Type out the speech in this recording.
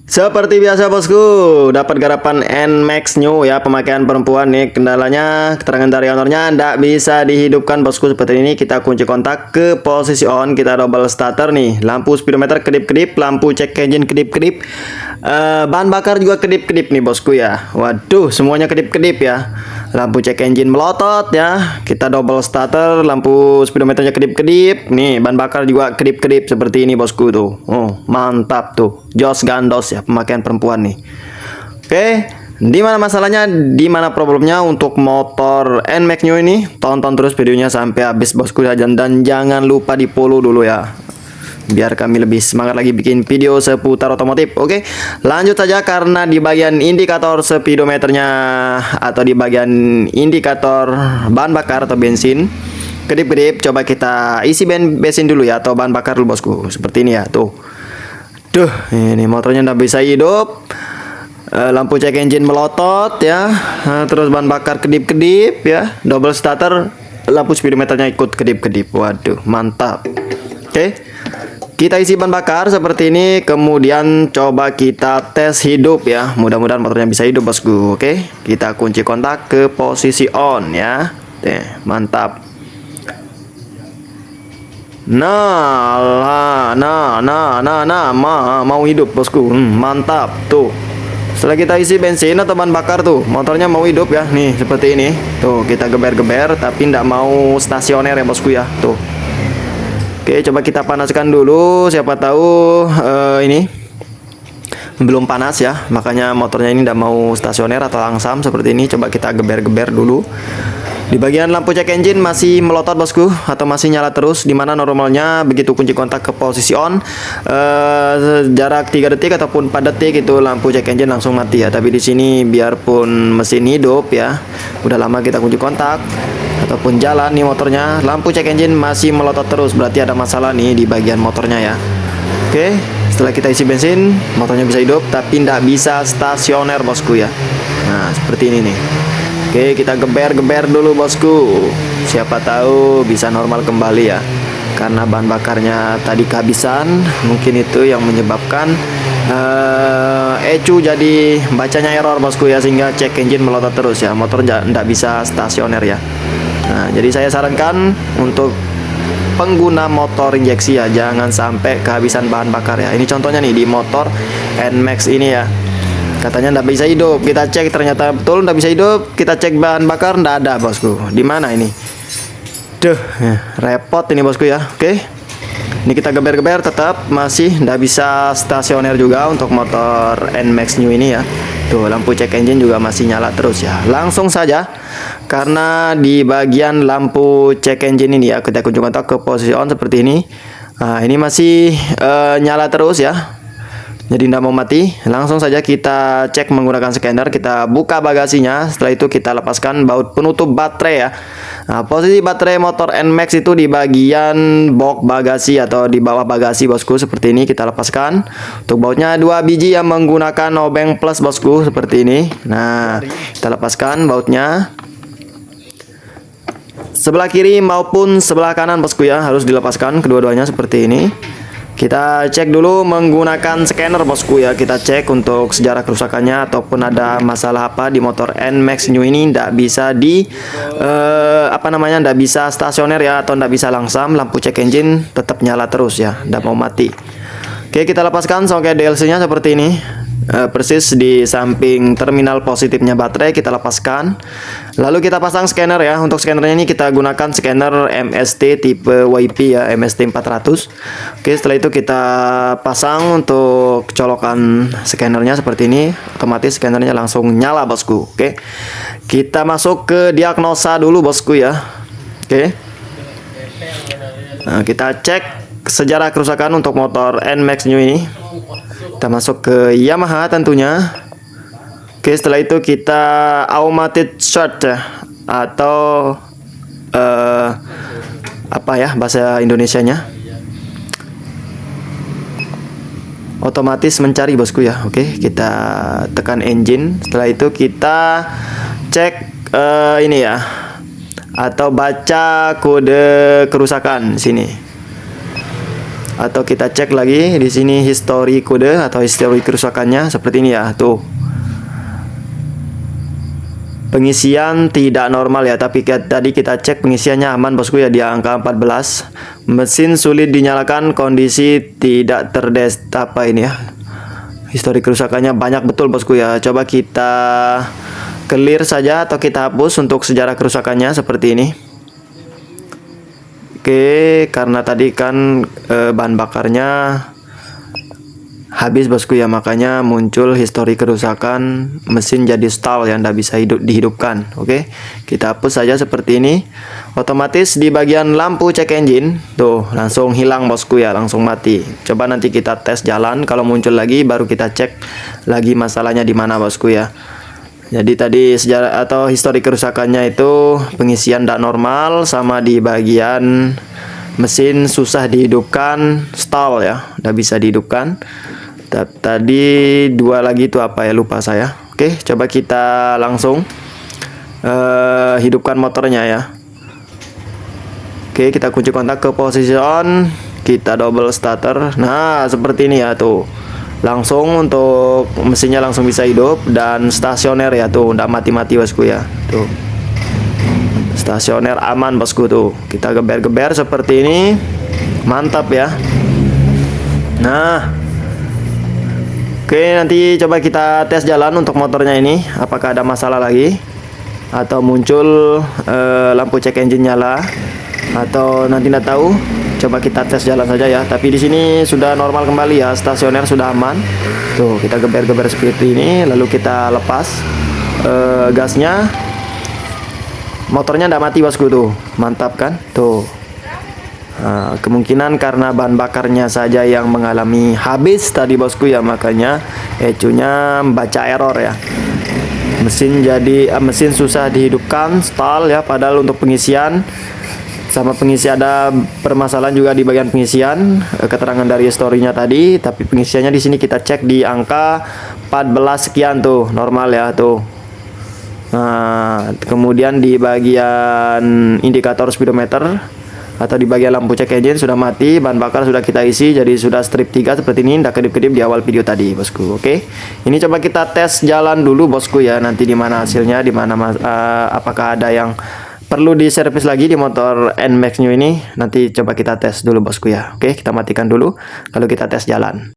Seperti biasa bosku, dapat garapan NMAX New ya, pemakaian perempuan nih. Kendalanya keterangan dari ownernya ndak bisa dihidupkan bosku. Seperti ini, kita kunci kontak ke posisi on, kita double starter nih. Lampu speedometer kedip-kedip, lampu check engine kedip-kedip, bahan bakar juga kedip-kedip nih bosku ya. Waduh, semuanya kedip-kedip ya. Lampu check engine melotot ya, kita double starter, lampu speedometernya kedip-kedip nih, bahan bakar juga kedip-kedip seperti ini bosku tuh. Oh mantap tuh, jos gandos ya, pemakaian perempuan nih. Oke, di mana masalahnya, di mana problemnya untuk motor NMAX New ini? Tonton terus videonya sampai habis bosku ya, dan jangan lupa di follow dulu ya, biar kami lebih semangat lagi bikin video seputar otomotif. Oke, lanjut saja. Karena di bagian indikator speedometernya atau di bagian indikator bahan bakar atau bensin kedip-kedip, coba kita isi bensin dulu ya, atau bahan bakar dulu bosku. Seperti ini ya, tuh. Duh, ini motornya nggak bisa hidup. Lampu check engine melotot ya. Terus bahan bakar kedip-kedip ya. Double starter, lampu speedometernya ikut kedip-kedip. Waduh, mantap. Oke, kita isi bahan bakar seperti ini, kemudian coba kita tes hidup ya. Mudah-mudahan motornya bisa hidup bosku. Oke, kita kunci kontak ke posisi on ya. Mantap. Nah, mau hidup bosku. Mantap tuh. Setelah kita isi bensin atau bahan bakar tuh, motornya mau hidup ya. Nih seperti ini. Tuh, kita geber-geber tapi tidak mau stasioner ya bosku ya. Tuh. Oke, coba kita panaskan dulu. Siapa tahu ini belum panas ya, makanya motornya ini tidak mau stasioner atau langsam seperti ini. Coba kita geber-geber dulu. Di bagian lampu check engine masih melotot bosku, atau masih nyala terus, dimana normalnya begitu kunci kontak ke posisi on, jarak 3 detik ataupun 4 detik itu lampu check engine langsung mati ya. Tapi di sini biarpun mesin hidup ya, udah lama kita kunci kontak ataupun jalan nih motornya, lampu check engine masih melotot terus, berarti ada masalah nih di bagian motornya ya. Oke, setelah kita isi bensin, motornya bisa hidup tapi tidak bisa stasioner bosku ya. Nah seperti ini nih. Oke, kita geber-geber dulu bosku, siapa tahu bisa normal kembali ya. Karena bahan bakarnya tadi kehabisan, mungkin itu yang menyebabkan ECU jadi bacanya error bosku ya, sehingga check engine melotot terus ya, motor tidak bisa stasioner ya. Nah, jadi saya sarankan untuk pengguna motor injeksi ya, jangan sampai kehabisan bahan bakar ya. Ini contohnya nih di motor NMAX ini ya, katanya nggak bisa hidup. Kita cek ternyata betul nggak bisa hidup. Kita cek bahan bakar nggak ada bosku. Di mana ini? Duh, repot ini bosku ya. Oke, ini kita geber-geber tetap masih nggak bisa stasioner juga untuk motor NMAX New ini ya. Tuh, lampu check engine juga masih nyala terus ya. Langsung saja, karena di bagian lampu check engine ini ya, kita kunci kontak ke posisi on seperti ini. Nah, ini masih nyala terus ya, jadi tidak mau mati. Langsung saja kita cek menggunakan scanner. Kita buka bagasinya. Setelah itu kita lepaskan baut penutup baterai ya. Nah, posisi baterai motor NMAX itu di bagian box bagasi atau di bawah bagasi bosku, seperti ini. Kita lepaskan. Untuk bautnya 2 biji yang menggunakan obeng plus bosku, seperti ini. Nah, kita lepaskan bautnya. Sebelah kiri maupun sebelah kanan bosku ya, harus dilepaskan kedua-duanya seperti ini. Kita cek dulu menggunakan scanner bosku ya. Kita cek untuk sejarah kerusakannya ataupun ada masalah apa di motor NMAX New ini. Tidak bisa tidak bisa stasioner ya, atau tidak bisa langsam. Lampu check engine tetap nyala terus ya, tidak mau mati. Oke, kita lepaskan soket DLC nya seperti ini. Persis di samping terminal positifnya baterai kita lepaskan. Lalu kita pasang scanner ya. Untuk scannernya ini kita gunakan scanner MST tipe YP ya, MST 400. Oke, setelah itu kita pasang untuk colokan scannernya seperti ini. Otomatis scannernya langsung nyala bosku. Oke, kita masuk ke diagnosa dulu bosku ya. Oke, nah, kita cek sejarah kerusakan untuk motor NMAX New ini. Kita masuk ke Yamaha tentunya. Oke, setelah itu kita automatic short ya, atau apa ya bahasa Indonesianya, otomatis mencari bosku ya. Oke, kita tekan engine. Setelah itu kita cek ini ya, atau baca kode kerusakan sini. Atau kita cek lagi di sini histori kode atau histori kerusakannya seperti ini ya, tuh. Pengisian tidak normal ya, tapi tadi kita cek pengisiannya aman bosku ya, di angka 14. Mesin sulit dinyalakan, kondisi tidak terdata ini ya. Histori kerusakannya banyak betul bosku ya. Coba kita clear saja atau kita hapus untuk sejarah kerusakannya seperti ini. Oke, karena tadi kan bahan bakarnya habis bosku ya, makanya muncul histori kerusakan, mesin jadi stall yang tidak bisa dihidupkan. Oke, kita hapus saja seperti ini. Otomatis di bagian lampu cek engine tuh langsung hilang bosku ya, langsung mati. Coba nanti kita tes jalan, kalau muncul lagi baru kita cek lagi masalahnya di mana bosku ya. Jadi tadi sejarah atau histori kerusakannya itu pengisian tidak normal, sama di bagian mesin susah dihidupkan, stall ya, tidak bisa dihidupkan. Tadi dua lagi itu apa ya, lupa saya. Oke, coba kita langsung hidupkan motornya ya. Oke, kita kunci kontak ke posisi on, kita double starter. Nah, seperti ini ya tuh. Langsung untuk mesinnya langsung bisa hidup dan stasioner ya tuh, nggak mati-mati bosku ya. Tuh. Stasioner aman bosku tuh. Kita geber-geber seperti ini. Mantap ya. Nah, oke, nanti coba kita tes jalan untuk motornya ini, apakah ada masalah lagi atau muncul lampu cek engine nyala atau nanti tidak tahu. Coba kita tes jalan saja ya. Tapi di sini sudah normal kembali ya, stasioner sudah aman. Tuh, kita geber-geber seperti ini, lalu kita lepas gasnya. Motornya tidak mati bosku tuh, mantap kan? Tuh. Nah, kemungkinan karena bahan bakarnya saja yang mengalami habis tadi bosku ya, makanya ECU-nya membaca error ya. Mesin susah dihidupkan, stall ya, padahal untuk pengisian sama pengisi ada permasalahan juga di bagian pengisian, keterangan dari historinya tadi, tapi pengisiannya di sini kita cek di angka 14 sekian tuh, normal ya tuh. Nah, kemudian di bagian indikator speedometer atau di bagian lampu cek engine sudah mati, bahan bakar sudah kita isi, jadi sudah strip 3 seperti ini, tidak kedip-kedip di awal video tadi bosku. Oke, ini coba kita tes jalan dulu bosku ya, nanti di mana hasilnya, di mana apakah ada yang perlu diservis lagi di motor NMAX New ini, nanti coba kita tes dulu bosku ya. Oke, kita matikan dulu lalu kita tes jalan.